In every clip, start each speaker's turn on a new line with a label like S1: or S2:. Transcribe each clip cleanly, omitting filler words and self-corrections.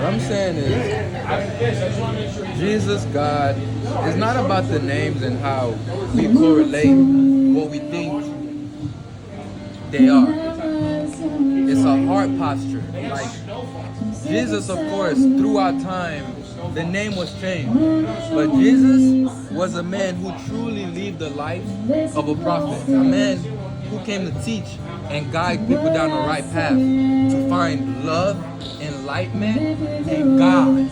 S1: What I'm saying is, Jesus, God, it's not about the names and how we correlate what we think they are. It's a heart posture. Like Jesus, of course, throughout time, the name was changed. But Jesus was a man who truly lived the life of a prophet. A man who came to teach and guide people down the right path to find love, enlightenment, and God.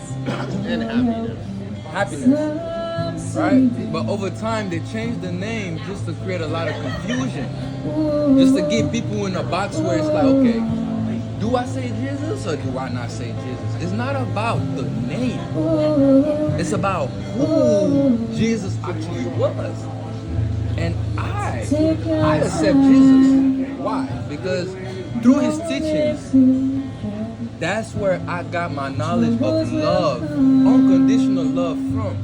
S2: And happiness.
S1: Happiness. Right? But over time, they changed the name just to create a lot of confusion. Just to get people in a box where it's like, okay, do I say Jesus or do I not say Jesus? It's not about the name. It's about who Jesus actually was. And I accept Jesus. Why? Because through his teachings, that's where I got my knowledge of love, unconditional love from.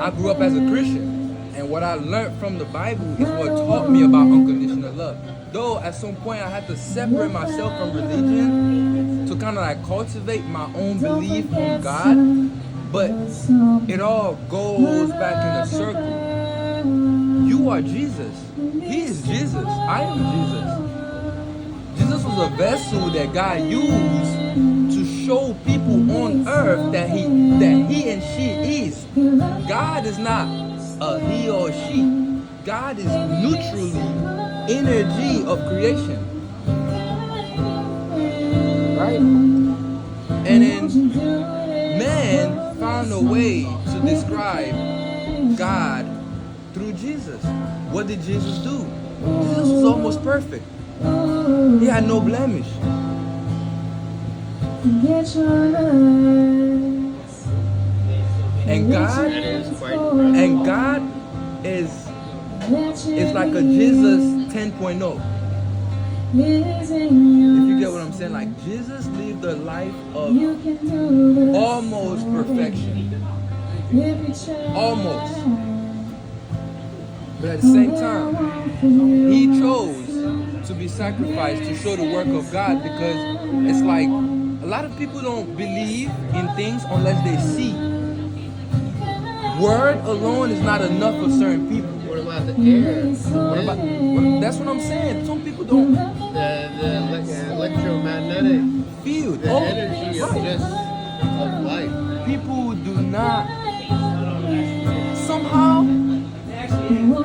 S1: I grew up as a Christian. And what I learned from the Bible is what taught me about unconditional love. Though at some point I had to separate myself from religion to kind of like cultivate my own belief on God. But it all goes back in a circle. You are Jesus. He is Jesus. I am Jesus. Jesus was a vessel that God used to show people on earth that he and she is. God is not a he or she. God is neutrally energy of creation. Right? And then man found a way to describe God through Jesus. What did Jesus do? Jesus was almost perfect. He had no blemish. And God is like a Jesus 10.0. If you get what I'm saying, like Jesus lived a life of almost perfection. Almost. But at the same time, he chose to be sacrificed to show the work of God, because it's like a lot of people don't believe in things unless they see. Word alone is not enough for certain people.
S2: What about the air?
S1: That's what I'm saying. Some people don't.
S2: The electromagnetic
S1: field.
S2: The energy of just of life.
S1: People do not. Somehow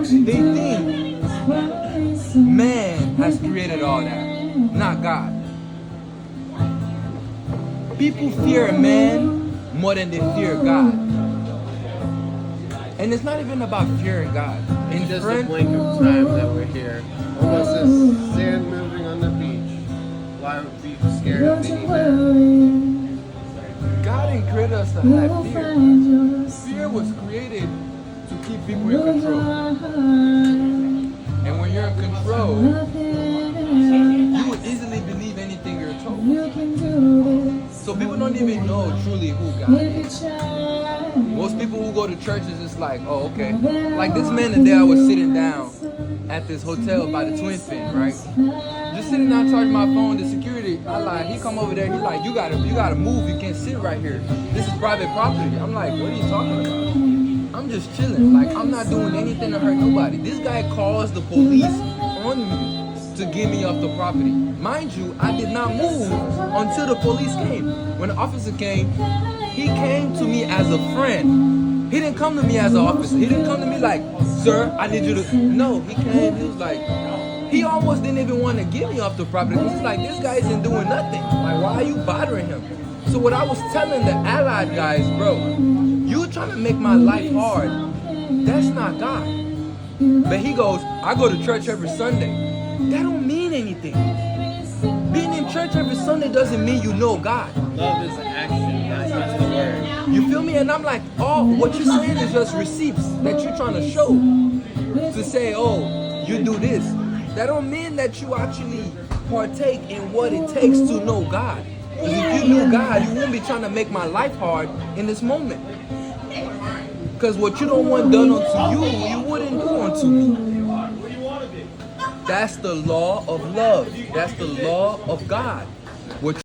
S1: they think man has created all that, not God. People fear man more than they fear God. And it's not even about fearing God.
S2: It's just a blink of time that we're here. Almost as sand moving on the beach. Why would we be scared of anything?
S1: God didn't create us to have fear. Fear was created to keep people in control. And when you're in control, you would easily believe anything you're told. So people don't even know truly who God is. Most people who go to churches, it's like, oh, okay. Like this man today, I was sitting down at this hotel by the Twin Fin, right? Just sitting down charging my phone. The security, he come over there. He like, you gotta move. You can't sit right here. This is private property. I'm like, what are you talking about? I'm just chilling. Like, I'm not doing anything to hurt nobody. This guy calls the police on me to get me off the property. Mind you, I did not move until the police came. When the officer came, he came to me as a friend. He didn't come to me as an officer. He didn't come to me like, sir, I need you to... No, he came, he was like... He almost didn't even want to get me off the property. He's like, this guy isn't doing nothing. Like, why are you bothering him? So what I was telling the allied guys, bro, you trying to make my life hard. That's not God. But he goes, I go to church every Sunday. That don't mean anything. Being in church every Sunday doesn't mean you know God.
S2: Love is action, not just the word.
S1: You feel me? And I'm like, oh, what you're saying is just receipts that you're trying to show. To say, oh, you do this. That don't mean that you actually partake in what it takes to know God. Because if you knew God, you wouldn't be trying to make my life hard in this moment. Because what you don't want done unto you, you wouldn't do unto me. That's the law of love. That's the law of God.